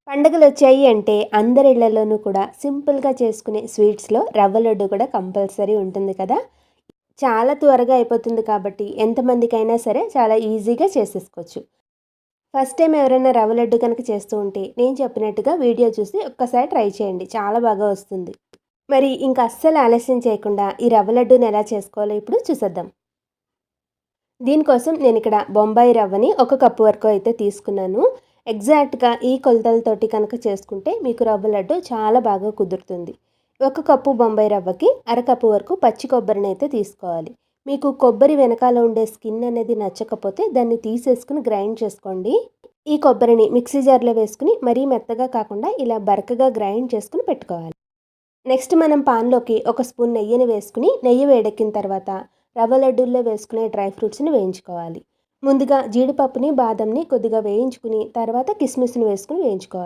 పండుగలొచ్చాయి అంటే అందరి ఇళ్లలోనూ కూడా సింపుల్‌గా చేసుకునే స్వీట్స్‌లో రవ్వ లడ్డు కూడా కంపల్సరీ ఉంటుంది కదా! చాలా త్వరగా అయిపోతుంది కాబట్టి ఎంతమందికైనా సరే చాలా ఈజీగా చేసేసుకోవచ్చు. ఫస్ట్ టైమ్ ఎవరైనా రవ్వ లడ్డు కనుక చేస్తూ ఉంటే నేను చెప్పినట్టుగా వీడియో చూసి ఒక్కసారి ట్రై చేయండి. చాలా బాగా వస్తుంది. మరి ఇంక అస్సలు ఆలస్యం చేయకుండా ఈ రవ్వ లడ్డూని ఎలా చేసుకోవాలో ఇప్పుడు చూసేద్దాం. దీనికోసం నేనిక్కడ బొంబాయి రవ్వని ఒక కప్పు వరకు అయితే తీసుకున్నాను. ఎగ్జాక్ట్‌గా ఈ కొలతలతోటి కనుక చేసుకుంటే మీకు రవ్వ లడ్డు చాలా బాగా కుదురుతుంది. ఒక కప్పు బొంబాయి రవ్వకి అరకప్పు వరకు పచ్చి కొబ్బరినైతే తీసుకోవాలి. మీకు కొబ్బరి వెనకాల ఉండే స్కిన్ అనేది నచ్చకపోతే దాన్ని తీసేసుకుని గ్రైండ్ చేసుకోండి. ఈ కొబ్బరిని మిక్సీ జార్‌లో వేసుకుని మరీ మెత్తగా కాకుండా ఇలా బరకగా గ్రైండ్ చేసుకొని పెట్టుకోవాలి. నెక్స్ట్ మనం పాన్‌లోకి ఒక స్పూన్ నెయ్యిని వేసుకుని, నెయ్యి వేడెక్కిన తర్వాత రవ్వ లడ్డూల్లో వేసుకునే డ్రై ఫ్రూట్స్‌ని వేయించుకోవాలి. ముందుగా జీడిపప్పుని, బాదంని కొద్దిగా వేయించుకుని, తర్వాత కిస్మిస్‌ని వేసుకొని వేయించుకోవాలి.